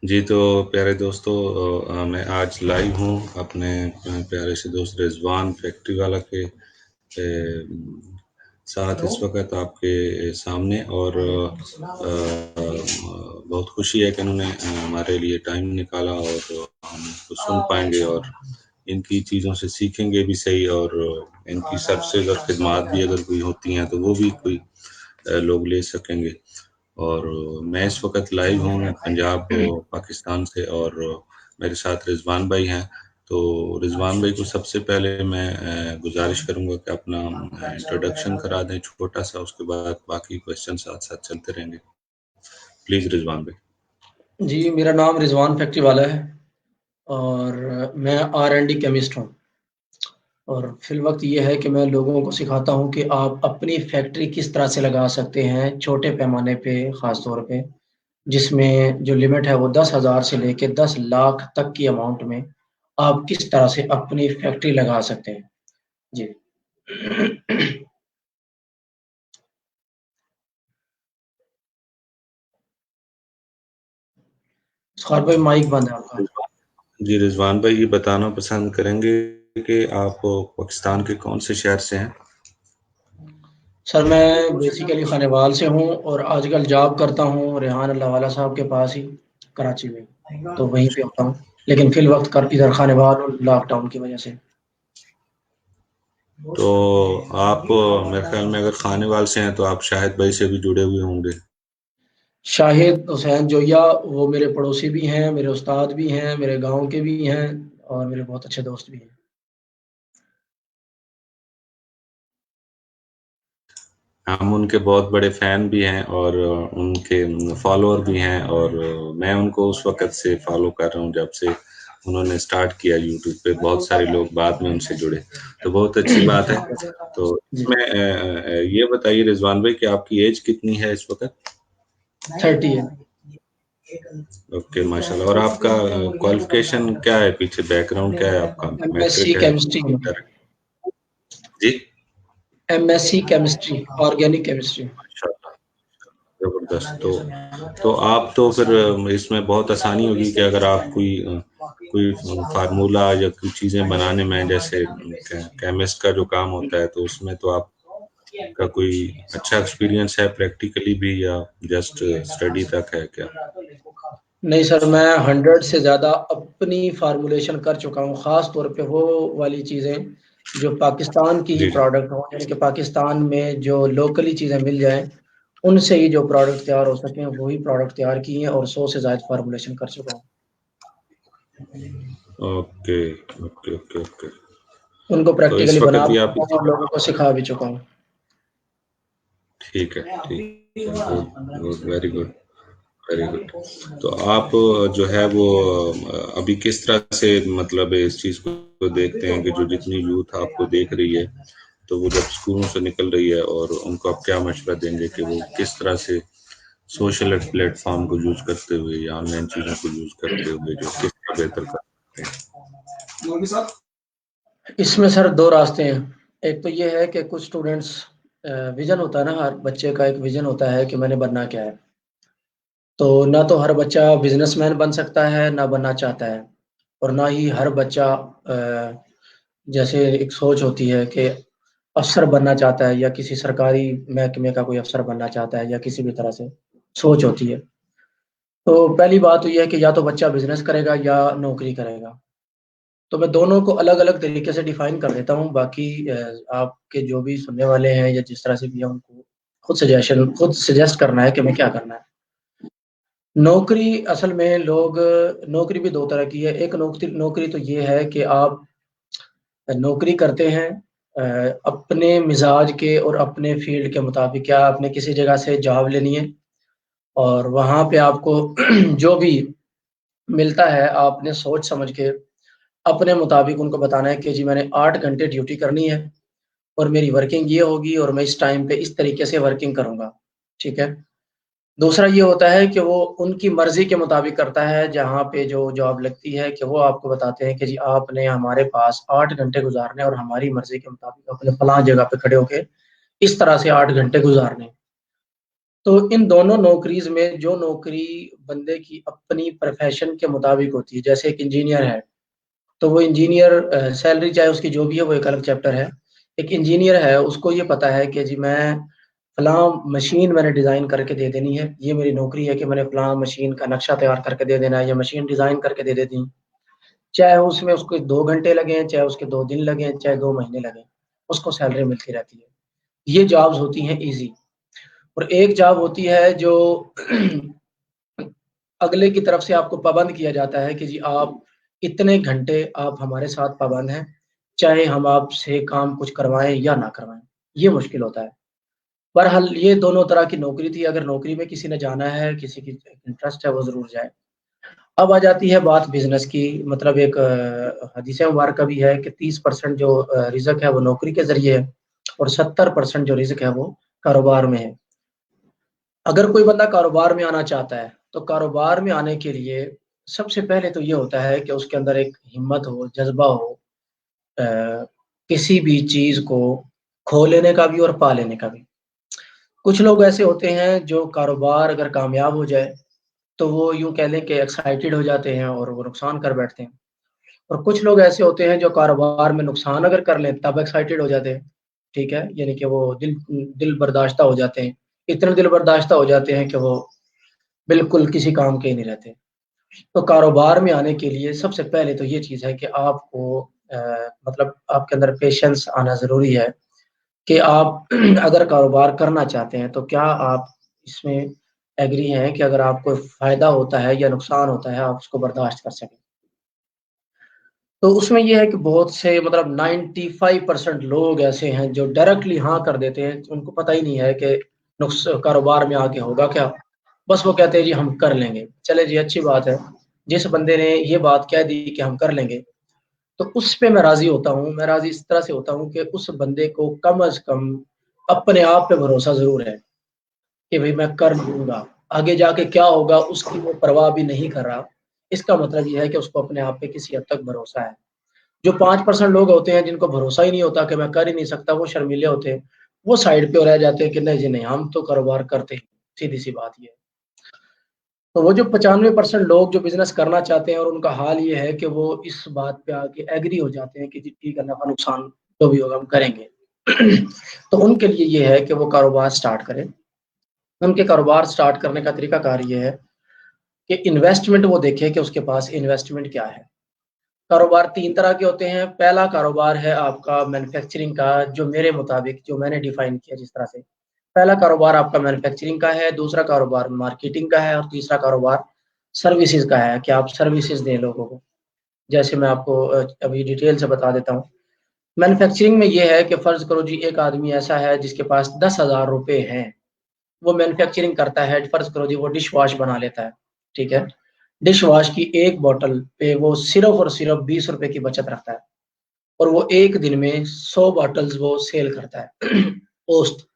جی تو پیارے دوستو، میں آج لائیو ہوں اپنے پیارے سے دوست رضوان فیکٹری والا کے ساتھ اس وقت آپ کے سامنے، اور بہت خوشی ہے کہ انہوں نے ہمارے لیے ٹائم نکالا، اور ہم اس کو سن پائیں گے اور ان کی چیزوں سے سیکھیں گے بھی صحیح، اور ان کی سروسز اور خدمات بھی اگر کوئی ہوتی ہیں تو وہ بھی کوئی لوگ لے سکیں گے۔ اور میں اس وقت لائیو ہوں پنجاب پاکستان سے، اور میرے ساتھ رضوان بھائی ہیں۔ تو رضوان بھائی کو سب سے پہلے میں گزارش کروں گا کہ اپنا انٹروڈکشن کرا دیں چھوٹا سا، اس کے بعد باقی کوشچن ساتھ ساتھ چلتے رہیں گے۔ پلیز رضوان بھائی۔ جی، میرا نام رضوان فیکٹری والا ہے اور میں R&D کیمسٹ ہوں، اور فی الوقت یہ ہے کہ میں لوگوں کو سکھاتا ہوں کہ آپ اپنی فیکٹری کس طرح سے لگا سکتے ہیں چھوٹے پیمانے پہ، خاص طور پہ جس میں جو لمٹ ہے وہ 10,000 سے لے کے 10 لاکھ تک کی اماؤنٹ میں آپ کس طرح سے اپنی فیکٹری لگا سکتے ہیں۔ جی اسخار بھائی مائک بند ہے آپ کا۔ جی رضوان بھائی، یہ بتانا پسند کریں گے کہ آپ پاکستان کے کون سے شہر سے ہیں؟ سر میں بیسیکلی خانوال سے ہوں اور آج کل جاب کرتا ہوں ریحان اللہ والا صاحب کے پاس ہی کراچی میں، تو وہیں پہ ہوتا ہوں، لیکن فی الوقت ادھر خانوال اور لاک ڈاؤن کی وجہ سے۔ تو آپ میرے خیال میں اگر خانے وال سے ہیں تو آپ شاہد بھائی سے بھی جڑے ہوئے ہوں گے۔ شاہد حسین جویا وہ میرے پڑوسی بھی ہیں، میرے استاد بھی ہیں، میرے گاؤں کے بھی ہیں اور میرے بہت اچھے دوست بھی ہیں۔ ہم ان کے بہت بڑے فین بھی ہیں اور ان کے فالوور بھی ہیں، اور میں ان کو اس وقت سے فالو کر رہا ہوں جب سے انہوں نے سٹارٹ کیا یوٹیوب پہ۔ بہت سارے لوگ بعد میں ان سے جڑے، تو بہت اچھی بات ہے۔ تو جی اس میں یہ بتائیے رضوان بھائی کہ آپ کی ایج کتنی ہے اس وقت؟ 30 ہے۔ اوکے، ماشاء اللہ۔ اور آپ کا کوالیفیکیشن کیا ہے، پیچھے بیک گراؤنڈ کیا ہے آپ کا؟ MSc میٹرک ہے؟ کیمسٹری میں، جی MSc کیمسٹری، آرگینک کیمسٹری۔ ماشاء اللہ، زبردست۔ تو آپ تو پھر اس میں بہت آسانی ہوگی کہ اگر آپ کوئی فارمولا یا کوئی چیزیں بنانے میں، جیسے کیمسٹ کا جو کام ہوتا ہے، تو اس میں تو آپ کا کوئی اچھا ایکسپیرینس ہے پریکٹیکلی بھی، یا جسٹ اسٹڈی تک ہے کیا؟ نہیں سر، میں 100 سے زیادہ اپنی فارمولیشن کر چکا ہوں، خاص طور پہ وہ والی چیزیں جو پاکستان کی جی ہی پروڈکٹ ہوں، یعنی کہ پاکستان میں جو لوکلی چیزیں مل جائیں ان سے ہی جو پروڈکٹ تیار ہو سکیں وہی پروڈکٹ تیار کی ہیں، اور 100 سے زائد فارمولیشن کر چکا ہوں۔ Okay okay okay okay. ان کو تو اس پریکٹیکلی وقت بنا بھی بھی آپ چکا ہوں اور لوگوں کو سکھا بھی چکا ہوں۔ ٹھیک ہے، ٹھیک ہے، good, very good, very good. تو آپ جو ہے وہ ابھی کس طرح سے مطلب اس چیز کو دیکھتے ہیں کہ جو جتنی یوتھ آپ کو دیکھ رہی ہے، تو وہ جب اسکولوں سے نکل رہی ہے، اور ان کو آپ کیا مشورہ دیں گے کہ وہ کس طرح سے سوشل پلیٹ فارم کو یوز کرتے ہوئے یا آن لائن چیزوں کو یوز کرتے ہوئے جو کس طرح بہتر کر سکتے ہیں؟ اس میں سر 2 راستے ہیں۔ ایک تو یہ ہے کہ کچھ اسٹوڈینٹس، ویژن ہوتا ہے نا، ہر بچے کا ایک ویژن ہوتا ہے کہ میں نے بننا کیا ہے، تو نہ تو ہر بچہ بزنس مین بن سکتا ہے، نہ بننا چاہتا ہے، اور نہ ہی ہر بچہ جیسے ایک سوچ ہوتی ہے کہ افسر بننا چاہتا ہے یا کسی سرکاری محکمے کا کوئی افسر بننا چاہتا ہے، یا کسی بھی طرح سے سوچ ہوتی ہے۔ تو پہلی بات تو یہ ہے کہ یا تو بچہ بزنس کرے گا یا نوکری کرے گا، تو میں دونوں کو الگ الگ طریقے سے ڈیفائن کر دیتا ہوں۔ باقی آپ کے جو بھی سننے والے ہیں یا جس طرح سے بھی ہیں، ان کو خود سجیسٹ کرنا ہے کہ میں کیا کرنا ہے۔ نوکری اصل میں نوکری بھی 2 طرح کی ہے۔ ایک نوکری تو یہ ہے کہ آپ نوکری کرتے ہیں اپنے مزاج کے اور اپنے فیلڈ کے مطابق، کیا آپ نے کسی جگہ سے جاب لینی ہے اور وہاں پہ آپ کو جو بھی ملتا ہے آپ نے سوچ سمجھ کے اپنے مطابق ان کو بتانا ہے کہ جی میں نے 8 گھنٹے ڈیوٹی کرنی ہے اور میری ورکنگ یہ ہوگی اور میں اس ٹائم پہ اس طریقے سے ورکنگ کروں گا، ٹھیک ہے۔ دوسرا یہ ہوتا ہے کہ وہ ان کی مرضی کے مطابق کرتا ہے، جہاں پہ جو جاب لگتی ہے کہ وہ آپ کو بتاتے ہیں کہ جی آپ نے ہمارے پاس 8 گھنٹے گزارنے اور ہماری مرضی کے مطابق اپنے فلاں جگہ پہ کھڑے ہو کے اس طرح سے 8 گھنٹے گزارنے۔ تو ان دونوں نوکریز میں جو نوکری بندے کی اپنی پروفیشن کے مطابق ہوتی ہے، جیسے ایک انجینئر ہے تو وہ انجینئر سیلری چاہے اس کی جو بھی ہے وہ ایک الگ چیپٹر ہے. ایک انجینئر ہے اس کو یہ پتا ہے کہ جی میں فلاں مشین میں نے ڈیزائن کر کے دے دینی ہے، یہ میری نوکری ہے کہ میں نے فلاں مشین کا نقشہ تیار کر کے دے دینا ہے یا مشین ڈیزائن کر کے دے دیتی، چاہے اس میں اس کو 2 گھنٹے لگیں، چاہے اس کے 2 دن لگیں، چاہے 2 مہینے لگیں، اس کو سیلری ملتی رہتی ہے. یہ جابز ہوتی ہیں ایزی. اور ایک جاب ہوتی ہے جو اگلے کی طرف سے آپ کو پابند کیا جاتا ہے کہ جی آپ اتنے گھنٹے آپ ہمارے ساتھ پابند ہیں، چاہے ہم آپ سے کام کچھ کروائیں یا نہ کروائیں. یہ مشکل ہوتا ہے. بہرحال یہ دونوں طرح کی نوکری تھی. اگر نوکری میں کسی نے جانا ہے، کسی کی انٹرسٹ ہے، وہ ضرور جائے. اب آ جاتی ہے بات بزنس کی. مطلب ایک حدیث مبارکہ بھی ہے کہ 30% جو رزق ہے وہ نوکری کے ذریعے ہے اور 70% جو رزق ہے وہ کاروبار میں ہے. اگر کوئی بندہ کاروبار میں آنا چاہتا ہے تو کاروبار میں آنے کے لیے سب سے پہلے تو یہ ہوتا ہے کہ اس کے اندر ایک ہمت ہو، جذبہ ہو، کسی بھی چیز کو کھو لینے کا بھی اور پا لینے کا بھی. کچھ لوگ ایسے ہوتے ہیں جو کاروبار اگر کامیاب ہو جائے تو وہ یوں کہہ لیں کہ ایکسائٹیڈ ہو جاتے ہیں اور وہ نقصان کر بیٹھتے ہیں. اور کچھ لوگ ایسے ہوتے ہیں جو کاروبار میں نقصان اگر کر لیں تب ایکسائٹیڈ ہو جاتے ہیں. ٹھیک ہے، یعنی کہ وہ دل برداشتہ ہو جاتے ہیں، اتنے دل برداشتہ ہو جاتے ہیں کہ وہ بالکل کسی کام کے ہی نہیں رہتے. تو کاروبار میں آنے کے لیے سب سے پہلے تو یہ چیز ہے کہ آپ کو مطلب آپ کے اندر پیشنس آنا ضروری ہے کہ آپ اگر کاروبار کرنا چاہتے ہیں تو کیا آپ اس میں ایگری ہیں کہ اگر آپ کو فائدہ ہوتا ہے یا نقصان ہوتا ہے آپ اس کو برداشت کر سکیں. تو اس میں یہ ہے کہ بہت سے مطلب 95% لوگ ایسے ہیں جو ڈائریکٹلی ہاں کر دیتے ہیں. ان کو پتہ ہی نہیں ہے کہ کاروبار میں آگے ہوگا کیا، بس وہ کہتے ہیں جی ہم کر لیں گے. چلے جی اچھی بات ہے. جس بندے نے یہ بات کہہ دی کہ ہم کر لیں گے تو اس پہ میں راضی ہوتا ہوں. میں راضی اس طرح سے ہوتا ہوں کہ اس بندے کو کم از کم اپنے آپ پہ بھروسہ ضرور ہے کہ بھئی میں کر لوں گا. آگے جا کے کیا ہوگا اس کی وہ پرواہ بھی نہیں کر رہا. اس کا مطلب یہ ہے کہ اس کو اپنے آپ پہ کسی حد تک بھروسہ ہے. جو 5% لوگ ہوتے ہیں جن کو بھروسہ ہی نہیں ہوتا کہ میں کر ہی نہیں سکتا، وہ شرمیلے ہوتے ہیں، وہ سائڈ پہ رہ جاتے ہیں کہ نہیں جی نہیں ہم تو کاروبار کرتے ہیں. سیدھی سی بات یہ ہے. تو وہ جو 95% لوگ جو بزنس کرنا چاہتے ہیں اور ان کا حال یہ ہے کہ وہ اس بات پہ آ کے ایگری ہو جاتے ہیں کہ جی ٹھیک ہے، نفع نقصان جو بھی ہوگا ہم کریں گے. تو ان کے لیے یہ ہے کہ وہ کاروبار سٹارٹ کریں. ان کے کاروبار سٹارٹ کرنے کا طریقہ کار یہ ہے کہ انویسٹمنٹ وہ دیکھے کہ اس کے پاس انویسٹمنٹ کیا ہے. کاروبار 3 طرح کے ہوتے ہیں. پہلا کاروبار ہے آپ کا مینوفیکچرنگ کا، جو میرے مطابق جو میں نے ڈیفائن کیا جس طرح سے. پہلا کاروبار آپ کا مینوفیکچرنگ کا ہے، دوسرا کاروبار مارکیٹنگ کا ہے اور تیسرا کاروبار سروسز کا ہے کہ آپ سروسز دیں لوگوں کو. جیسے میں آپ کو ابھی ڈیٹیل سے بتا دیتا ہوں. مینوفیکچرنگ میں یہ ہے کہ فرض کرو جی ایک آدمی ایسا ہے جس کے پاس 10,000 روپے ہیں، وہ مینوفیکچرنگ کرتا ہے. فرض کرو جی وہ ڈش واش بنا لیتا ہے. ٹھیک ہے، ڈش واش کی ایک بوٹل پہ وہ صرف اور صرف 20 روپے کی بچت رکھتا ہے اور وہ ایک دن میں 100 باٹلز وہ سیل کرتا ہے اوسط.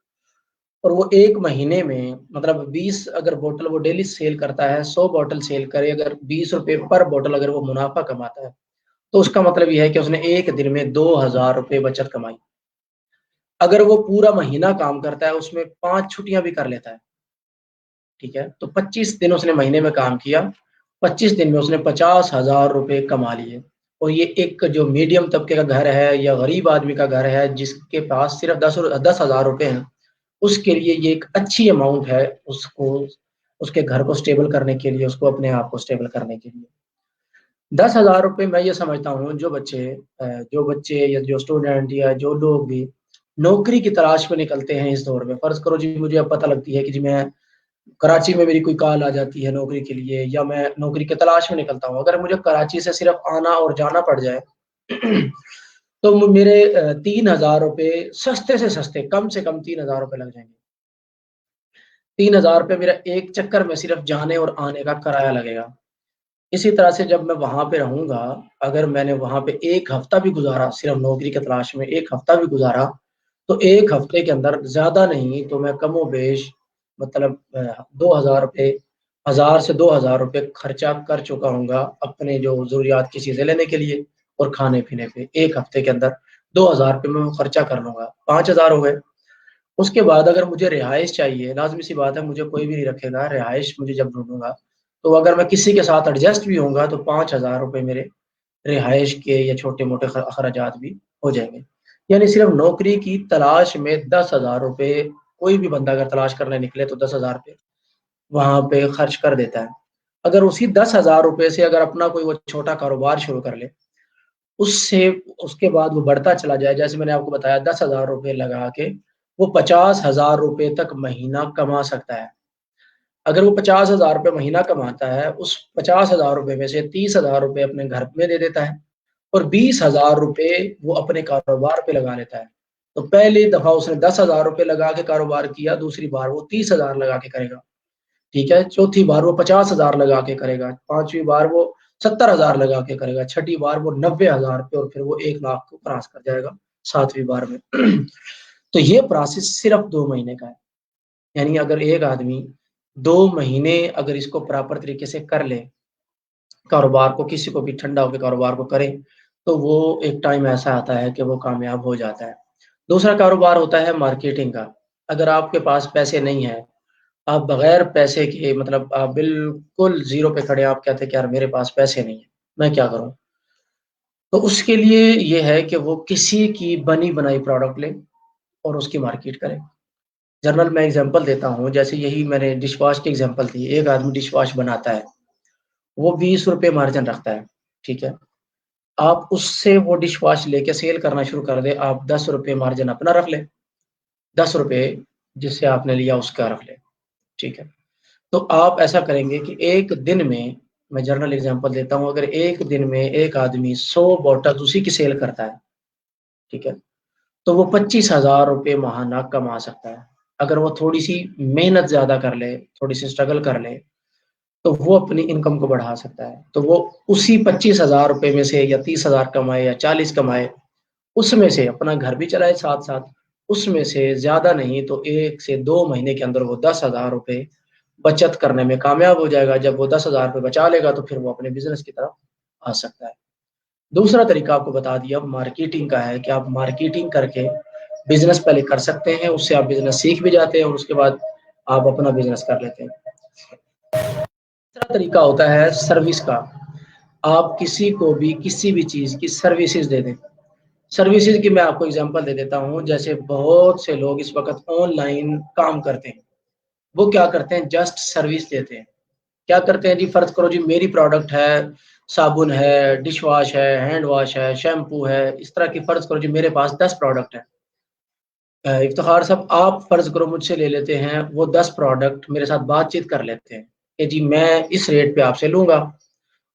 اور وہ ایک مہینے میں مطلب 20 اگر بوٹل وہ ڈیلی سیل کرتا ہے، 100 بوٹل سیل کرے، اگر 20 روپے پر بوٹل اگر وہ منافع کماتا ہے تو اس کا مطلب یہ ہے کہ اس نے ایک دن میں 2,000 روپے بچت کمائی. اگر وہ پورا مہینہ کام کرتا ہے اس میں 5 چھٹیاں بھی کر لیتا ہے. ٹھیک ہے، تو 25 دن اس نے مہینے میں کام کیا، 25 دن میں اس نے 50,000 روپے کما لیے. اور یہ ایک جو میڈیم طبقے کا گھر ہے یا غریب آدمی کا گھر ہے جس کے پاس صرف 10,000 روپے ہیں، اس کے لیے یہ ایک اچھی اماؤنٹ ہے اس کو اس کے گھر کو سٹیبل کرنے کے لیے، اس کو اپنے آپ کو سٹیبل کرنے کے لیے. 10,000 روپے میں یہ سمجھتا ہوں جو بچے یا جو اسٹوڈنٹ یا جو لوگ بھی نوکری کی تلاش میں نکلتے ہیں اس دور میں. فرض کرو جی مجھے اب پتہ لگتی ہے کہ جی میں کراچی میں میری کوئی کال آ جاتی ہے نوکری کے لیے یا میں نوکری کی تلاش میں نکلتا ہوں. اگر مجھے کراچی سے صرف آنا اور جانا پڑ جائے تو میرے 3,000 روپے سستے سے سستے کم سے کم 3,000 روپے لگ جائیں گے. 3,000 روپے میرا ایک چکر میں صرف جانے اور آنے کا کرایہ لگے گا. اسی طرح سے جب میں وہاں پہ رہوں گا، اگر میں نے وہاں پہ ایک ہفتہ بھی گزارا صرف نوکری کی تلاش میں، ایک ہفتہ بھی گزارا تو ایک ہفتے کے اندر زیادہ نہیں تو میں کم و بیش مطلب 2,000 روپے 1,000 سے 2,000 روپے خرچہ کر چکا ہوں گا اپنے جو ضروریات کی چیزیں لینے کے لیے اور کھانے پینے پہ. ایک ہفتے کے اندر 2,000 روپے میں خرچہ کر لوں گا، 5,000 ہو گئے. اس کے بعد اگر مجھے رہائش چاہیے، لازمی سی بات ہے مجھے کوئی بھی نہیں رکھے گا، رہائش مجھے جب ڈھونڈوں گا تو اگر میں کسی کے ساتھ ایڈجسٹ بھی ہوں گا تو 5,000 روپے میرے رہائش کے یا چھوٹے موٹے اخراجات بھی ہو جائیں گے. یعنی صرف نوکری کی تلاش میں 10,000 روپے کوئی بھی بندہ اگر تلاش کرنے نکلے تو 10,000 روپے وہاں پہ خرچ کر دیتا ہے. اگر اسی 10,000 روپے سے اگر اپنا کوئی وہ چھوٹا کاروبار شروع کر لے، اس سے اس کے بعد وہ بڑھتا چلا جائے، جیسے میں نے آپ کو بتایا 10,000 روپے لگا کے وہ 50,000 روپے تک مہینہ کما سکتا ہے. اگر وہ 50,000 روپے مہینہ کماتا ہے، اس 50,000 روپے میں سے 30,000 روپے اپنے گھر میں دے دیتا ہے اور 20,000 روپے وہ اپنے کاروبار پہ لگا لیتا ہے. تو پہلی دفعہ اس نے 10,000 روپے لگا کے کاروبار کیا، دوسری بار وہ 30,000 لگا کے کرے گا، ٹھیک ہے، چوتھی بار وہ 50,000 لگا کے کرے گا، پانچویں بار وہ 70,000 لگا کے کرے گا، چھٹی بار وہ 90,000 پہ اور پھر وہ 1 لاکھ کو کراس کر جائے گا 7ویں بار میں. تو یہ پروسیس صرف 2 مہینے کا ہے. یعنی اگر ایک آدمی 2 مہینے اگر اس کو پراپر طریقے سے کر لے کاروبار کو، کسی کو بھی ٹھنڈا ہو کے کاروبار کو کرے تو وہ ایک ٹائم ایسا آتا ہے کہ وہ کامیاب ہو جاتا ہے. دوسرا کاروبار ہوتا ہے مارکیٹنگ کا. اگر آپ کے پاس پیسے نہیں ہیں، آپ بغیر پیسے کے، مطلب آپ بالکل زیرو پہ کھڑے، آپ کہتے ہیں کہ یار میرے پاس پیسے نہیں ہیں، میں کیا کروں؟ تو اس کے لیے یہ ہے کہ وہ کسی کی بنی بنائی پروڈکٹ لے اور اس کی مارکیٹ کرے. جنرل میں اگزامپل دیتا ہوں، جیسے یہی میں نے ڈش واش کی اگزامپل دی. ایک آدمی ڈش واش بناتا ہے، وہ 20 روپے مارجن رکھتا ہے، ٹھیک ہے. آپ اس سے وہ ڈش واش لے کے سیل کرنا شروع کر دے، آپ 10 روپے مارجن اپنا رکھ لیں، 10 روپے جس سے آپ نے لیا اس کا رکھ لیں، ٹھیک ہے. تو آپ ایسا کریں گے کہ ایک دن میں جنرل اگزامپل دیتا ہوں، اگر ایک دن میں ایک آدمی 100 بوٹل اسی کی سیل کرتا ہے، ٹھیک ہے، تو وہ 25,000 روپے ماہانہ کما سکتا ہے. اگر وہ تھوڑی سی محنت زیادہ کر لے، تھوڑی سی اسٹرگل کر لے تو وہ اپنی انکم کو بڑھا سکتا ہے. تو وہ اسی 25,000 روپے میں سے یا 30,000 کمائے یا 40 کمائے، اس میں سے اپنا گھر بھی چلائے ساتھ ساتھ، اس میں سے زیادہ نہیں تو 1 سے 2 مہینے کے اندر وہ 10,000 روپے بچت کرنے میں کامیاب ہو جائے گا. جب وہ 10,000 روپے بچا لے گا تو پھر وہ اپنے بزنس کی طرف آ سکتا ہے. دوسرا طریقہ آپ کو بتا دیا مارکیٹنگ کا ہے کہ آپ مارکیٹنگ کر کے بزنس پہلے کر سکتے ہیں، اس سے آپ بزنس سیکھ بھی جاتے ہیں اور اس کے بعد آپ اپنا بزنس کر لیتے ہیں. تیسرا طریقہ ہوتا ہے سروس کا. آپ کسی کو بھی کسی بھی چیز کی سروسز دے دیں. سروسز کی میں آپ کو اگزامپل دے دیتا ہوں. جیسے بہت سے لوگ اس وقت آن لائن کام کرتے ہیں، وہ کیا کرتے ہیں؟ جسٹ سروس دیتے ہیں. کیا کرتے ہیں جی؟ فرض کرو جی میری پروڈکٹ ہے، صابن ہے، ڈش واش ہے، ہینڈ واش ہے، شیمپو ہے، اس طرح کی فرض کرو جی میرے پاس 10 پروڈکٹ ہیں. افتخار صاحب آپ فرض کرو مجھ سے لے لیتے ہیں وہ 10 پروڈکٹ، میرے ساتھ بات چیت کر لیتے ہیں کہ جی میں اس ریٹ پہ آپ سے لوں گا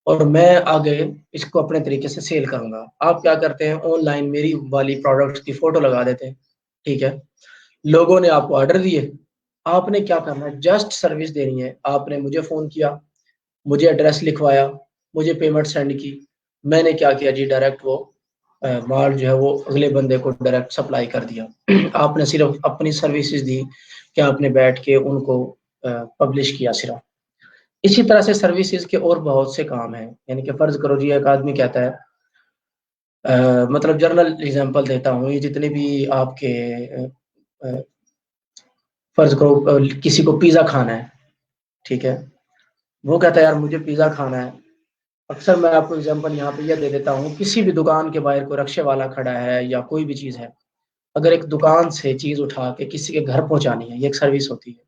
اور میں آگے اس کو اپنے طریقے سے سیل کروں گا. آپ کیا کرتے ہیں؟ آن لائن میری والی پروڈکٹس کی فوٹو لگا دیتے ہیں، ٹھیک ہے. لوگوں نے آپ کو آرڈر دیے، آپ نے کیا کرنا ہے؟ جسٹ سروس دینی ہے. آپ نے مجھے فون کیا، مجھے ایڈریس لکھوایا، مجھے پیمنٹ سینڈ کی، میں نے کیا کیا جی؟ ڈائریکٹ وہ مال جو ہے وہ اگلے بندے کو ڈائریکٹ سپلائی کر دیا. آپ نے صرف اپنی سروسز دی کہ آپ نے بیٹھ کے ان کو پبلش کیا صرف. اسی طرح سے سروسز کے اور بہت سے کام ہیں. یعنی کہ فرض کرو جی ایک آدمی کہتا ہے، مطلب جنرل اگزامپل دیتا ہوں، یہ جتنے بھی آپ کے فرض کرو کسی کو پیزا کھانا ہے، ٹھیک ہے، وہ کہتا ہے یار مجھے پیزا کھانا ہے. اکثر میں آپ کو اگزامپل یہاں پہ یہ دے دیتا ہوں، کسی بھی دکان کے باہر کوئی رکشے والا کھڑا ہے یا کوئی بھی چیز ہے، اگر ایک دکان سے چیز اٹھا کے کسی کے گھر پہنچانی ہے، یہ ایک سروس ہوتی ہے.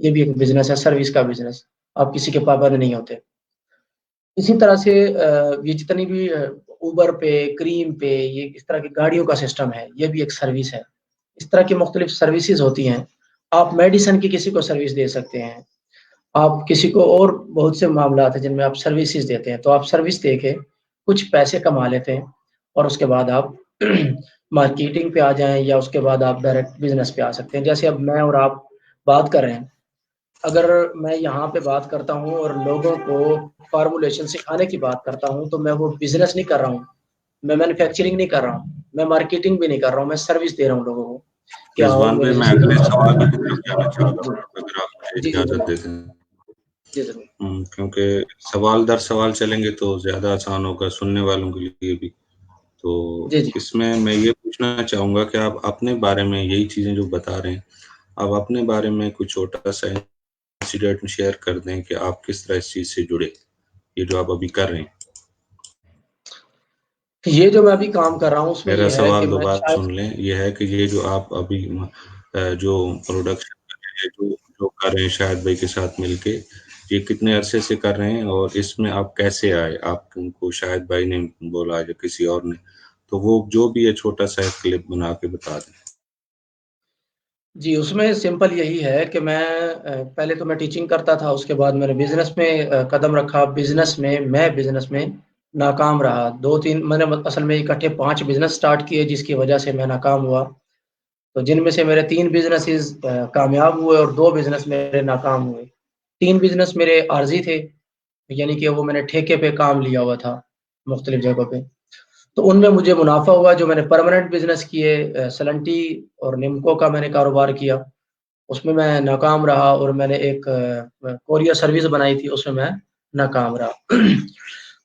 یہ بھی ایک بزنس ہے، سروس کا بزنس. آپ کسی کے پابند نہیں ہوتے. اسی طرح سے یہ جتنی بھی اوبر پہ، کریم پہ، یہ اس طرح کی گاڑیوں کا سسٹم ہے، یہ بھی ایک سروس ہے. اس طرح کی مختلف سروسز ہوتی ہیں. آپ میڈیسن کی کسی کو سروس دے سکتے ہیں، آپ کسی کو اور بہت سے معاملات ہیں جن میں آپ سروسز دیتے ہیں. تو آپ سروس دے کے کچھ پیسے کما لیتے ہیں اور اس کے بعد آپ مارکیٹنگ پہ آ جائیں یا اس کے بعد آپ ڈائریکٹ بزنس پہ آ سکتے ہیں. جیسے اب میں اور آپ بات کر رہے ہیں، اگر میں یہاں پہ بات کرتا ہوں اور لوگوں کو فارمولیشن سکھانے کی بات کرتا ہوں تو میں وہ بزنس نہیں کر رہا ہوں، میں مینوفیکچرنگ نہیں کر رہا ہوں، میں مارکیٹنگ بھی نہیں کر رہا ہوں، میں سروس دے رہا ہوں لوگوں کو کہ آؤ رضوان میرے بھائی، سے میں اگلے سوال کی طرف جانا چاہ رہا جی ہوں، اگر آپ مجھے جی جی اجازت جناب، دیتے ہیں. جی ضرور. کیونکہ سوال در سوال چلیں گے تو زیادہ آسان ہوگا سننے والوں کے لیے بھی. تو جی جی اس میں یہ پوچھنا چاہوں گا کہ آپ اپنے بارے میں یہی چیزیں جو بتا رہے ہیں، آپ اپنے بارے میں کچھ چھوٹا سا انسیڈنٹ شیئر کر دیں کہ آپ کس طرح اس چیز سے جڑے، یہ جو آپ ابھی کر رہے ہیں۔ یہ جو میں ابھی کام کر رہا ہوں اس میں میرا یہ ہے کہ سوال میں دوبارہ شاید سن لیں، یہ ہے کہ یہ جو آپ ابھی جو پروڈکشن کر رہے ہیں، جو کر رہے ہیں شاہد بھائی کے ساتھ مل کے، یہ کتنے عرصے سے کر رہے ہیں اور اس میں آپ کیسے آئے؟ آپ کو شاہد بھائی نے بولا یا کسی اور نے؟ تو وہ جو بھی ہے چھوٹا سا کلپ بنا کے بتا دیں۔ جی، اس میں سمپل یہی ہے کہ میں پہلے تو میں ٹیچنگ کرتا تھا، اس کے بعد میں نے بزنس میں قدم رکھا۔ بزنس میں ناکام رہا۔ 2-3 میں نے اصل میں اکٹھے 5 بزنس سٹارٹ کیے جس کی وجہ سے میں ناکام ہوا۔ تو جن میں سے میرے 3 بزنسز کامیاب ہوئے اور 2 بزنس میرے ناکام ہوئے۔ 3 بزنس میرے عارضی تھے، یعنی کہ وہ میں نے ٹھیکے پہ کام لیا ہوا تھا مختلف جگہوں پہ۔ تو ان میں مجھے منافع ہوا۔ جو میں نے پرماننٹ بزنس کیے، سلنٹی اور نمکو کا میں نے کاروبار کیا، اس میں ناکام رہا، اور میں نے ایک کوریئر سروس بنائی تھی، اس میں ناکام رہا۔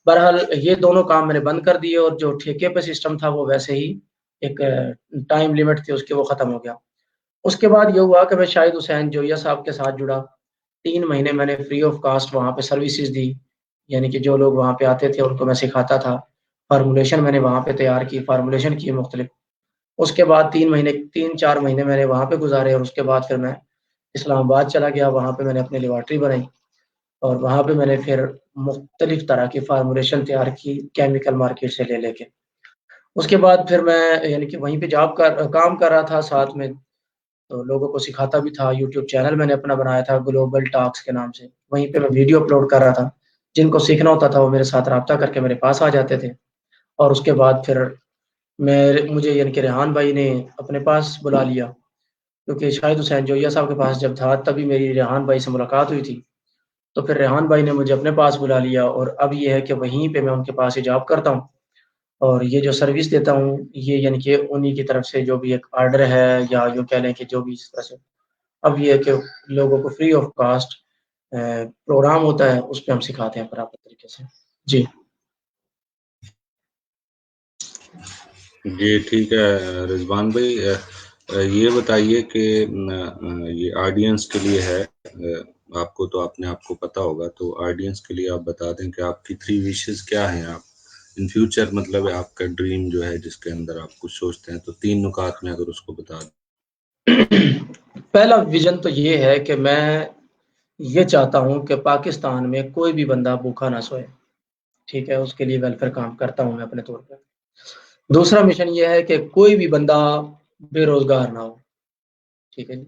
بہرحال یہ دونوں کام میں نے بند کر دیے، اور جو ٹھیکے پہ سسٹم تھا وہ ویسے ہی ایک ٹائم لیمٹ تھی اس کے، وہ ختم ہو گیا۔ اس کے بعد یہ ہوا کہ میں شاہد حسین جویا صاحب کے ساتھ جڑا۔ 3 مہینے میں نے فری آف کاسٹ وہاں پہ سروسز دی، یعنی کہ جو لوگ وہاں پہ آتے تھے ان کو میں سکھاتا تھا۔ فارمولیشن میں نے وہاں پہ تیار کی، فارمولیشن کی مختلف۔ اس کے بعد 3-4 مہینے میں نے وہاں پہ گزارے، اور اس کے بعد پھر میں اسلام آباد چلا گیا۔ وہاں پہ میں نے اپنی لیبارٹری بنائی، اور وہاں پہ میں نے پھر مختلف طرح کی فارمولیشن تیار کی کیمیکل مارکیٹ سے لے کے۔ اس کے بعد پھر میں یعنی کہ وہیں پہ کام کر رہا تھا ساتھ میں، تو لوگوں کو سکھاتا بھی تھا۔ یوٹیوب چینل میں نے اپنا بنایا تھا گلوبل ٹاکس کے نام سے، وہیں پہ میں ویڈیو اپلوڈ کر رہا تھا۔ جن کو سیکھنا ہوتا تھا وہ میرے ساتھ رابطہ کر کے میرے پاس آ جاتے تھے۔ اور اس کے بعد پھر مجھے یعنی کہ ریحان بھائی نے اپنے پاس بلا لیا، کیونکہ شاہد حسین جویا صاحب کے پاس جب تھا تبھی میری ریحان بھائی سے ملاقات ہوئی تھی۔ تو پھر ریحان بھائی نے مجھے اپنے پاس بلا لیا، اور اب یہ ہے کہ وہیں پہ میں ان کے پاس ہی جاب کرتا ہوں، اور یہ جو سروس دیتا ہوں یہ یعنی کہ انہی کی طرف سے جو بھی ایک آرڈر ہے، یا یوں کہہ لیں کہ جو بھی اس طرح سے، اب یہ ہے کہ لوگوں کو فری آف کاسٹ پروگرام ہوتا ہے، اس پہ ہم سکھاتے ہیں پراپر طریقے سے۔ جی جی ٹھیک ہے رضوان بھائی، یہ بتائیے کہ یہ آڈینس کے لیے ہے، آپ کو تو اپنے آپ کو پتا ہوگا، تو آڈینس کے لیے آپ بتا دیں کہ آپ کی 3 وشز کیا ہیں، آپ ان فیوچر مطلب آپ کا ڈریم جو ہے جس کے اندر آپ کچھ سوچتے ہیں، تو 3 نکات میں اگر اس کو بتا دیں۔ پہلا ویژن تو یہ ہے کہ میں یہ چاہتا ہوں کہ پاکستان میں کوئی بھی بندہ بھوکا نہ سوئے، ٹھیک ہے، اس کے لیے ویلفیئر کام کرتا ہوں میں اپنے طور پہ۔ دوسرا مشن یہ ہے کہ کوئی بھی بندہ بے روزگار نہ ہو، ٹھیک ہے جی۔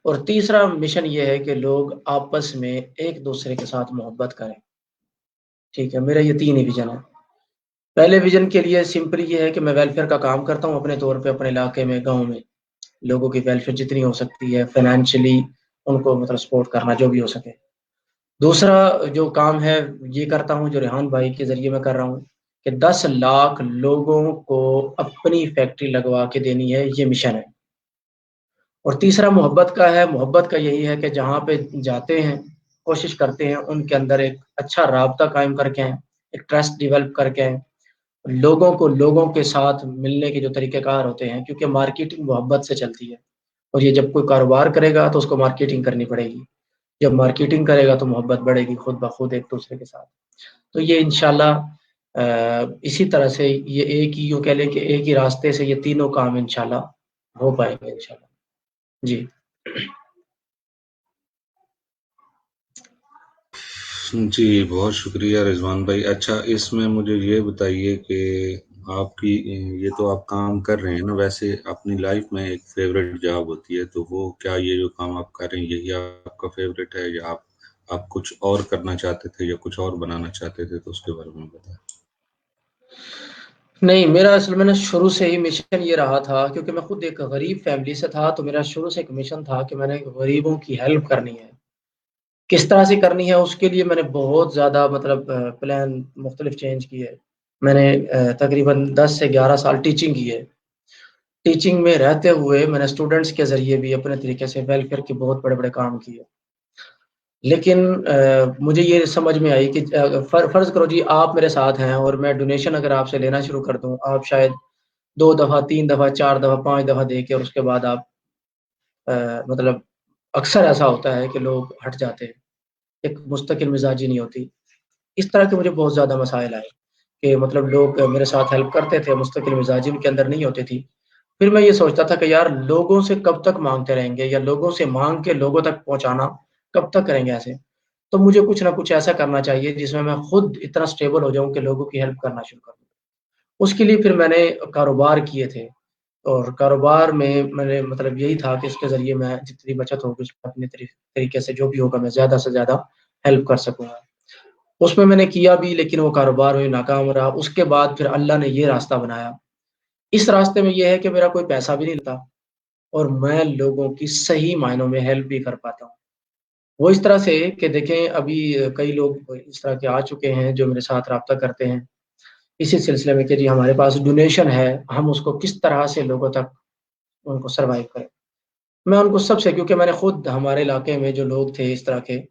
اور تیسرا مشن یہ ہے کہ لوگ آپس میں ایک دوسرے کے ساتھ محبت کریں، ٹھیک ہے۔ میرا یہ 3 ہی ویژن ہے۔ پہلے ویژن کے لیے سمپلی یہ ہے کہ میں ویلفیئر کا کام کرتا ہوں اپنے طور پہ، اپنے علاقے میں، گاؤں میں لوگوں کی ویلفیئر جتنی ہو سکتی ہے، فائنینشلی ان کو مطلب سپورٹ کرنا جو بھی ہو سکے۔ دوسرا جو کام ہے یہ کرتا ہوں جو ریحان بھائی کے ذریعے میں کر رہا ہوں، کہ 10 لاکھ لوگوں کو اپنی فیکٹری لگوا کے دینی ہے، یہ مشن ہے۔ اور تیسرا محبت کا ہے۔ محبت کا یہی ہے کہ جہاں پہ جاتے ہیں کوشش کرتے ہیں ان کے اندر ایک اچھا رابطہ قائم کر کے ہیں، ایک ٹرسٹ ڈیولپ کر کے ہیں، لوگوں کو لوگوں کے ساتھ ملنے کے جو طریقہ کار ہوتے ہیں، کیونکہ مارکیٹنگ محبت سے چلتی ہے، اور یہ جب کوئی کاروبار کرے گا تو اس کو مارکیٹنگ کرنی پڑے گی، جب مارکیٹنگ کرے گا تو محبت بڑھے گی خود بخود ایک دوسرے کے ساتھ۔ تو یہ انشاءاللہ اسی طرح سے یہ ایک ہی یوں کہہ لیں کہ ایک ہی راستے سے یہ تینوں کام انشاءاللہ ہو پائیں گے انشاءاللہ۔ جی جی بہت شکریہ رضوان بھائی۔ اچھا اس میں مجھے یہ بتائیے کہ آپ کی یہ تو آپ کام کر رہے ہیں نا، ویسے اپنی لائف میں ایک فیوریٹ جاب ہوتی ہے، تو وہ کیا یہ جو کام آپ کر رہے ہیں یہی آپ کا فیوریٹ ہے، یا آپ کچھ اور کرنا چاہتے تھے یا کچھ اور بنانا چاہتے تھے، تو اس کے بارے میں بتائیں۔ نہیں، میرا اصل میں شروع سے ہی مشن یہ رہا تھا، کیونکہ میں خود ایک غریب فیملی سے تھا، تو میرا شروع سے ایک مشن تھا کہ میں نے غریبوں کی ہیلپ کرنی ہے۔ کس طرح سے کرنی ہے اس کے لیے میں نے بہت زیادہ مطلب پلان مختلف چینج کیے۔ میں نے تقریباً 10 سے 11 سال ٹیچنگ کی ہے۔ ٹیچنگ میں رہتے ہوئے میں نے اسٹوڈنٹس کے ذریعے بھی اپنے طریقے سے ویلفیئر کے بہت بڑے بڑے کام کیے۔ لیکن مجھے یہ سمجھ میں آئی کہ فرض کرو جی آپ میرے ساتھ ہیں اور میں ڈونیشن اگر آپ سے لینا شروع کر دوں، آپ شاید 2 دفعہ 3 دفعہ 4 دفعہ 5 دفعہ دے کے اور اس کے بعد آپ مطلب اکثر ایسا ہوتا ہے کہ لوگ ہٹ جاتے ہیں، ایک مستقل مزاجی نہیں ہوتی۔ اس طرح کے مجھے بہت زیادہ مسائل آئے کہ مطلب لوگ میرے ساتھ ہیلپ کرتے تھے، مستقل مزاجی ان کے اندر نہیں ہوتی تھی۔ پھر میں یہ سوچتا تھا کہ یار لوگوں سے کب تک مانگتے رہیں گے، یا لوگوں سے مانگ کے لوگوں تک پہنچانا کب تک کریں گے ایسے؟ تو مجھے کچھ نہ کچھ ایسا کرنا چاہیے جس میں خود اتنا سٹیبل ہو جاؤں کہ لوگوں کی ہیلپ کرنا شروع کر دوں۔ اس کے لیے پھر میں نے کاروبار کیے تھے، اور کاروبار میں نے مطلب یہی تھا کہ اس کے ذریعے میں جتنی بچت ہوگی اس میں اپنے طریقے سے جو بھی ہوگا میں زیادہ سے زیادہ ہیلپ کر سکوں گا۔ اس میں نے کیا بھی، لیکن وہ کاروبار میں ناکام رہا۔ اس کے بعد پھر اللہ نے یہ راستہ بنایا۔ اس راستے میں یہ ہے کہ میرا کوئی پیسہ بھی نہیں لگتا اور میں لوگوں کی صحیح معنوں میں ہیلپ بھی کر پاتا ہوں۔ وہ اس طرح سے کہ دیکھیں ابھی کئی لوگ اس طرح کے آ چکے ہیں جو میرے ساتھ رابطہ کرتے ہیں اسی سلسلے میں کہ جی ہمارے پاس ڈونیشن ہے، ہم اس کو کس طرح سے لوگوں تک ان کو سروائیو کریں۔ میں ان کو سب سے، کیونکہ میں نے خود ہمارے علاقے میں جو لوگ تھے اس طرح کے،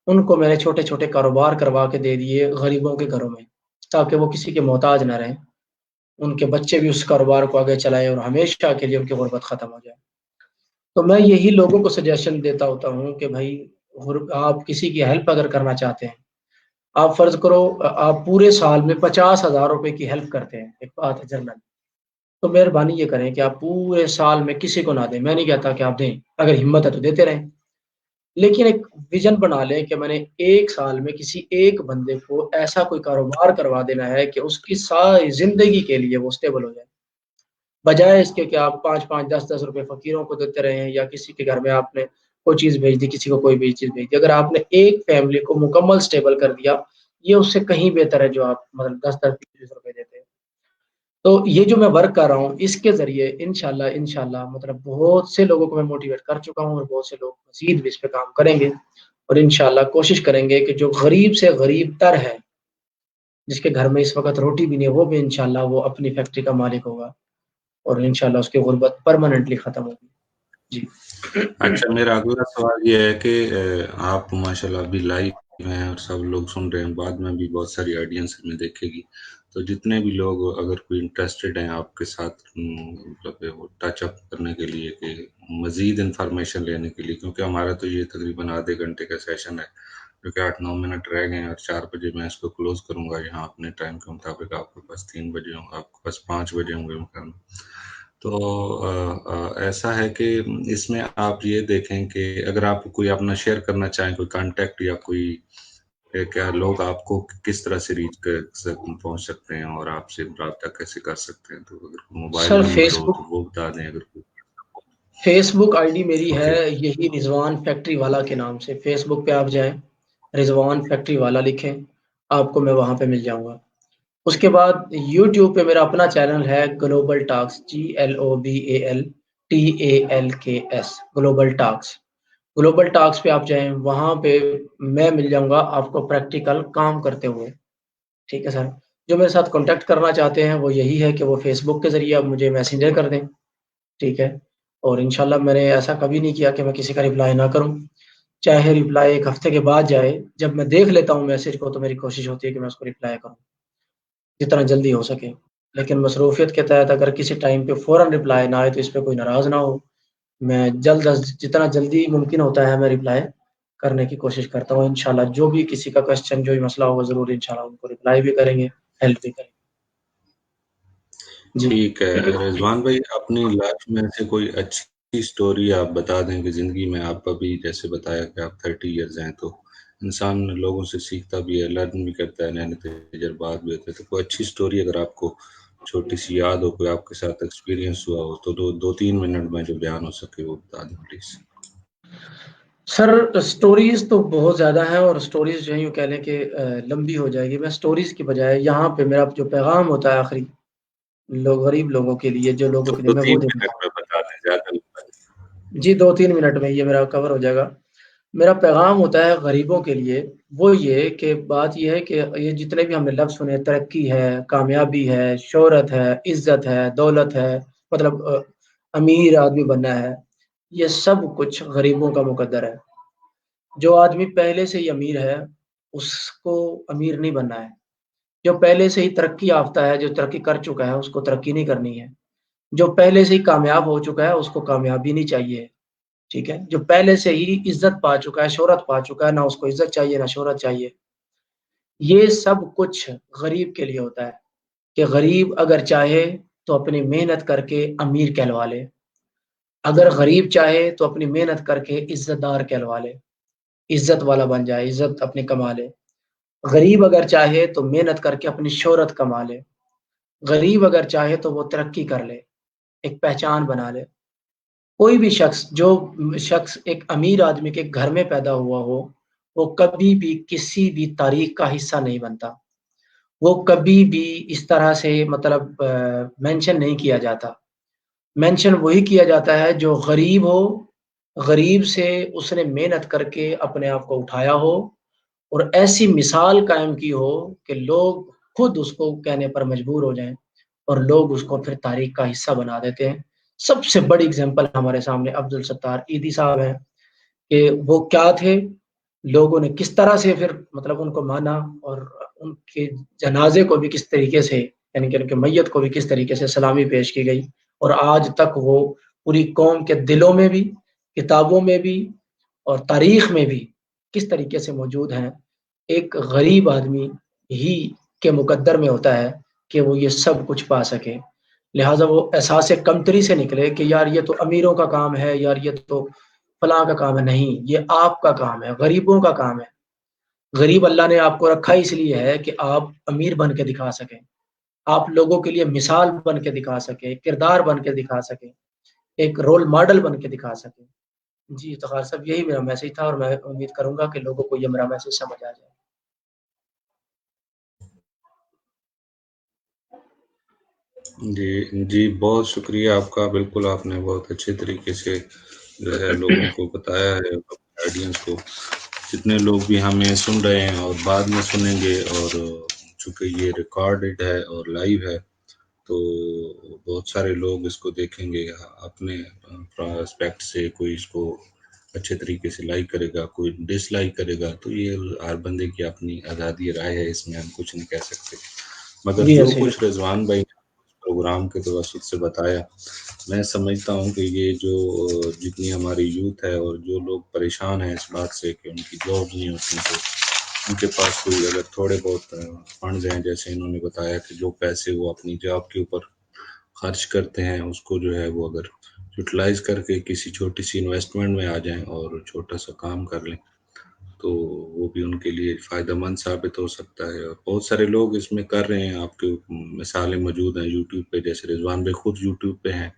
ان کو میں نے چھوٹے چھوٹے کاروبار کروا کے دے دیے غریبوں کے گھروں میں، تاکہ وہ کسی کے محتاج نہ رہیں، ان کے بچے بھی اس کاروبار کو آگے چلائیں اور ہمیشہ کے لیے ان کی غربت ختم ہو جائے۔ تو میں یہی لوگوں کو سجیشن دیتا ہوتا ہوں کہ بھائی آپ کسی کی ہیلپ اگر کرنا چاہتے ہیں، آپ فرض کرو آپ پورے سال میں 50,000 روپے کی ہیلپ کرتے ہیں، ایک بات ہے جنرل، تو مہربانی یہ کریں کہ آپ پورے سال میں کسی کو نہ دیں۔ میں نہیں کہتا کہ آپ دیں، اگر ہمت ہے تو دیتے رہیں، لیکن ایک ویژن بنا لیں کہ میں نے ایک سال میں کسی ایک بندے کو ایسا کوئی کاروبار کروا دینا ہے کہ اس کی ساری زندگی کے لیے وہ اسٹیبل ہو جائے، بجائے اس کے کہ آپ 5 5 10 10 روپے فقیروں کو دیتے رہے ہیں، یا کسی کے گھر میں آپ نے کوئی چیز بھیج دی، کسی کو کوئی بھی چیز بھیج دی۔ اگر آپ نے ایک فیملی کو مکمل اسٹیبل کر دیا، یہ اس سے کہیں بہتر ہے جو آپ مطلب 10 10 20 20 روپے دیتے ہیں۔ تو یہ جو میں ورک کر رہا ہوں اس کے ذریعے انشاءاللہ مطلب بہت سے لوگوں کو میں موٹیویٹ کر چکا ہوں، اور بہت سے لوگ مزید بھی اس پہ کام کریں گے، اور انشاءاللہ کوشش کریں گے کہ جو غریب سے غریب تر ہے، جس کے گھر میں اس وقت روٹی بھی نہیں ہے، وہ بھی انشاءاللہ وہ اپنی فیکٹری کا مالک ہوگا، اور انشاءاللہ اس کی غربت پرماننٹلی ختم ہوگی۔ جی اچھا، میرا اگلا سوال یہ ہے کہ آپ ماشاءاللہ ابھی لائیو ہیں اور سب لوگ سن رہے ہیں، بعد میں بھی بہت ساری آڈینس ہمیں دیکھے گی، تو جتنے بھی لوگ اگر کوئی انٹرسٹڈ ہیں آپ کے ساتھ مطلب ٹچ اپ کرنے کے لیے، کہ مزید انفارمیشن لینے کے لیے، کیونکہ ہمارا تو یہ تقریباً آدھے گھنٹے کا سیشن ہے، جو کہ 8 9 منٹ رہ گئے ہیں، اور 4 بجے میں اس کو کلوز کروں گا یہاں اپنے ٹائم کے مطابق۔ آپ کے پاس 3 بجے ہوں، آپ کے پاس 5 بجے ہوں گے مکمل۔ تو ایسا ہے کہ اس میں آپ یہ دیکھیں کہ اگر آپ کوئی اپنا شیئر کرنا چاہیں، کوئی کانٹیکٹ یا کوئی کیا لوگ آپ کو کس طرح سے ریچ پہنچ سکتے ہیں اور آپ سے رابطہ کیسے کر سکتے ہیں، تو اگر کوئی موبائل سر نمبر ہو تو وہ بتا دیں اگر کوئی۔ فیس بک آئی ڈی میری ہے اوکے، یہی رضوان فیکٹری والا کے نام سے، فیس بک پہ آپ جائیں، رضوان فیکٹری والا لکھیں، آپ کو میں وہاں پہ مل جاؤں گا۔ اس کے بعد یوٹیوب پہ میرا اپنا چینل ہے گلوبل ٹاکس، GLOBALTALKS، گلوبل ٹاکس۔ گلوبل ٹاکس پہ آپ جائیں، وہاں پہ میں مل جاؤں گا آپ کو پریکٹیکل کام کرتے ہوئے، ٹھیک ہے سر؟ جو میرے ساتھ کانٹیکٹ کرنا چاہتے ہیں وہ یہی ہے کہ وہ فیس بک کے ذریعے آپ مجھے میسنجر کر دیں، ٹھیک ہے؟ اور انشاءاللہ میں نے ایسا کبھی نہیں کیا کہ میں کسی کا رپلائی نہ کروں، چاہے رپلائی 1 ہفتے کے بعد جائے، جب میں دیکھ لیتا ہوں میسج کو تو میری کوشش ہوتی ہے کہ میں اس کو رپلائی کروں جتنا جلدی ہو سکے۔ لیکن مصروفیت کے تحت اگر کسی ٹائم پہ فوراً رپلائی نہ آئے تو اس پہ کوئی ناراض نہ ہو، میں جتنا جلدی ممکن ہوتا ہے میں رپلائی کرنے کی کوشش کرتا ہوں۔ انشاءاللہ جو بھی کسی کا کوسچن، جو بھی مسئلہ ہوگا، ضرور انشاءاللہ ان کو رپلائی بھی کریں گے، ہیلپ بھی کریں گے۔ جی ٹھیک ہے رضوان بھائی، اپنی لائف میں سے کوئی اچھی سٹوری آپ بتا دیں کہ زندگی میں آپ ابھی جیسے بتایا کہ آپ 30 ایئرز ہیں، تو انسان لوگوں سے سیکھتا بھی ہے، لرن بھی کرتا ہے، نئے نئے تجربات بھی ہوتے ہیں، تو کوئی اچھی سٹوری اگر آپ کو چھوٹی سی یاد ہو، کوئی آپ کے ساتھ ایکسپیرینس ہوا ہو، تو 2 3 منٹ میں جو بیان ہو سکے وہ بتا دیں پلیز۔ سر سٹوریز تو بہت زیادہ ہیں، اور سٹوریز جو ہے یوں کہہ لیں کہ لمبی ہو جائے گی۔ میں سٹوریز کی بجائے یہاں پہ میرا جو پیغام ہوتا ہے آخری، غریب لوگوں کے لیے، جو لوگوں تو کے لیے دو میں وہ تین دینا منٹ چاہوں میں بتا دیں، زیادہ نہیں۔ گا۔ جی 2 3 منٹ میں یہ میرا کور ہو جائے گا۔ میرا پیغام ہوتا ہے غریبوں کے لیے، وہ یہ کہ بات یہ ہے کہ یہ جتنے بھی ہم نے لفظ سنے، ترقی ہے، کامیابی ہے، شہرت ہے، عزت ہے، دولت ہے، مطلب امیر آدمی بننا ہے، یہ سب کچھ غریبوں کا مقدر ہے۔ جو آدمی پہلے سے ہی امیر ہے اس کو امیر نہیں بننا ہے، جو پہلے سے ہی ترقی یافتہ ہے، جو ترقی کر چکا ہے اس کو ترقی نہیں کرنی ہے، جو پہلے سے ہی کامیاب ہو چکا ہے اس کو کامیابی نہیں چاہیے، ٹھیک ہے، جو پہلے سے ہی عزت پا چکا ہے، شہرت پا چکا ہے، نہ اس کو عزت چاہیے نہ شہرت چاہیے۔ یہ سب کچھ غریب کے لیے ہوتا ہے کہ غریب اگر چاہے تو اپنی محنت کر کے امیر کہلوا لے، اگر غریب چاہے تو اپنی محنت کر کے عزت دار کہلوا لے، عزت والا بن جائے، عزت اپنی کما لے۔ غریب اگر چاہے تو محنت کر کے اپنی شہرت کما لے، غریب اگر چاہے تو وہ ترقی کر لے، ایک پہچان بنا لے۔ کوئی بھی شخص، جو شخص ایک امیر آدمی کے گھر میں پیدا ہوا ہو، وہ کبھی بھی کسی بھی تاریخ کا حصہ نہیں بنتا، وہ کبھی بھی اس طرح سے مطلب مینشن نہیں کیا جاتا۔ مینشن وہی کیا جاتا ہے جو غریب ہو، غریب سے اس نے محنت کر کے اپنے آپ کو اٹھایا ہو اور ایسی مثال قائم کی ہو کہ لوگ خود اس کو کہنے پر مجبور ہو جائیں اور لوگ اس کو پھر تاریخ کا حصہ بنا دیتے ہیں۔ سب سے بڑی اگزامپل ہمارے سامنے عبدالستار ایدھی صاحب ہیں کہ وہ کیا تھے، لوگوں نے کس طرح سے پھر مطلب ان کو مانا اور ان کے جنازے کو بھی کس طریقے سے، یعنی کہ ان کے میت کو بھی کس طریقے سے سلامی پیش کی گئی، اور آج تک وہ پوری قوم کے دلوں میں بھی، کتابوں میں بھی اور تاریخ میں بھی کس طریقے سے موجود ہیں۔ ایک غریب آدمی ہی کے مقدر میں ہوتا ہے کہ وہ یہ سب کچھ پا سکے، لہٰذا وہ احساس کمتری سے نکلے کہ یار یہ تو امیروں کا کام ہے، یار یہ تو فلاں کا کام ہے۔ نہیں، یہ آپ کا کام ہے، غریبوں کا کام ہے۔ غریب اللہ نے آپ کو رکھا اس لیے ہے کہ آپ امیر بن کے دکھا سکیں، آپ لوگوں کے لیے مثال بن کے دکھا سکیں، کردار بن کے دکھا سکیں، ایک رول ماڈل بن کے دکھا سکیں۔ جی افتخار صاحب، یہی میرا میسج تھا اور میں امید کروں گا کہ لوگوں کو یہ میرا میسج سمجھ آ جائے۔ جی جی، بہت شکریہ آپ کا، بالکل آپ نے بہت اچھے طریقے سے جو ہے لوگوں کو بتایا ہے، آڈینس کو، جتنے لوگ بھی ہمیں سن رہے ہیں اور بعد میں سنیں گے، اور چونکہ یہ ریکارڈڈ ہے اور لائیو ہے تو بہت سارے لوگ اس کو دیکھیں گے اپنے پراسپیکٹ سے، کوئی اس کو اچھے طریقے سے لائک کرے گا، کوئی ڈس لائک کرے گا، تو یہ ہر بندے کی اپنی آزادی رائے ہے، اس میں ہم کچھ نہیں کہہ سکتے۔ مگر جی جو صحیح۔ کچھ رضوان بھائی نے پروگرام کے توسط سے بتایا، میں سمجھتا ہوں کہ یہ جو جتنی ہماری یوتھ ہے اور جو لوگ پریشان ہیں اس بات سے کہ ان کی جاب نہیں ہوتی، تو ان کے پاس کوئی اگر تھوڑے بہت فنڈز ہیں، جیسے انہوں نے بتایا کہ جو پیسے وہ اپنی جاب کے اوپر خرچ کرتے ہیں اس کو جو ہے وہ اگر یوٹیلائز کر کے کسی چھوٹی سی انویسٹمنٹ میں آ جائیں اور چھوٹا سا کام کر لیں تو وہ بھی ان کے لیے فائدہ مند ثابت ہو سکتا ہے۔ اور بہت سارے لوگ اس میں کر رہے ہیں، آپ کے مثالیں موجود ہیں یوٹیوب پہ، جیسے رضوان بھائی خود یوٹیوب پہ ہیں،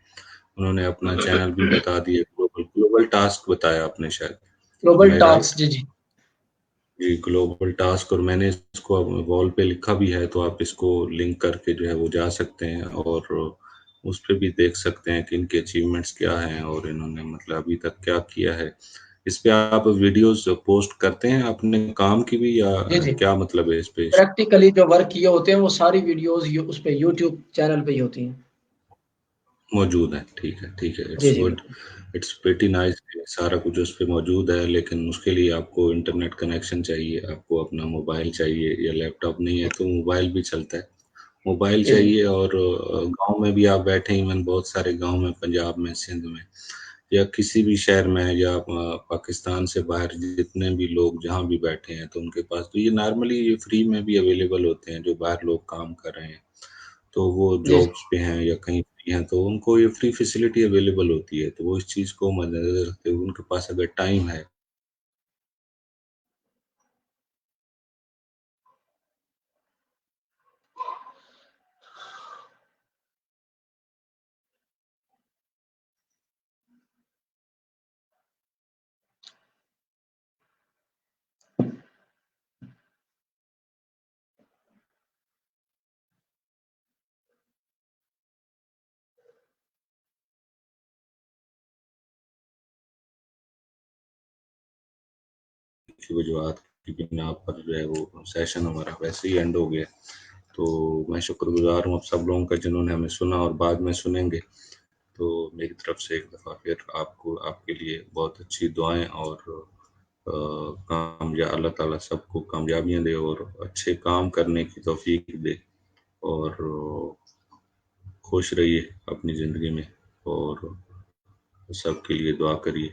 انہوں نے اپنا چینل بھی بتا دیا، گلوبل ٹاسک بتایا آپ نے شاید، گلوبل میں ٹاکس، رائٹ؟ جی جی جی، گلوبل ٹاسک، اور میں نے اس کو وال پہ لکھا بھی ہے، تو آپ اس کو لنک کر کے جو ہے وہ جا سکتے ہیں اور اس پہ بھی دیکھ سکتے ہیں کہ ان کے اچیومنٹس کیا ہیں اور انہوں نے مطلب ابھی تک کیا کیا ہے۔ اس پہ آپ ویڈیوز پوسٹ کرتے ہیں اپنے کام کی بھی، یا جی جی کیا مطلب ہے اس پہ؟ پریکٹیکلی جو ورک کیے ہوتے ہیں وہ ساری ویڈیوز اس پہ یوٹیوب چینل پہ ہی ہوتی ہیں۔ موجود ہے، ٹھیک ہے ٹھیک ہے، جی اٹس جی گڈ، بالکل۔ اٹس پریٹی نائس، سارا کچھ اس پہ موجود ہے، لیکن اس کے لیے آپ کو انٹرنیٹ کنیکشن چاہیے، آپ کو اپنا موبائل چاہیے، یا لیپ ٹاپ نہیں ہے تو موبائل بھی چلتا ہے، موبائل جی جی چاہیے، اور گاؤں میں بھی آپ بیٹھے، ایون بہت سارے گاؤں میں، پنجاب میں، سندھ میں، یا کسی بھی شہر میں، یا پاکستان سے باہر جتنے بھی لوگ جہاں بھی بیٹھے ہیں تو ان کے پاس تو یہ نارملی یہ فری میں بھی اویلیبل ہوتے ہیں، جو باہر لوگ کام کر رہے ہیں تو وہ جی جابس پہ ہیں یا کہیں پہ ہیں تو ان کو یہ فری فیسلٹی اویلیبل ہوتی ہے، تو وہ اس چیز کو مد نظر رکھتے ہوئے ان کے پاس اگر ٹائم ہے کی وجوہات کی بنا پر جو ہے وہ سیشن ہمارا ویسے ہی اینڈ ہو گیا، تو میں شکر گزار ہوں اب سب لوگوں کا جنہوں نے ہمیں سنا اور بعد میں سنیں گے، تو میری طرف سے ایک دفعہ پھر آپ کو، آپ کے لیے بہت اچھی دعائیں اور کامیاب اللہ تعالیٰ سب کو کامیابیاں دے اور اچھے کام کرنے کی توفیق دے، اور خوش رہیے اپنی زندگی میں، اور سب کے لیے دعا کریے۔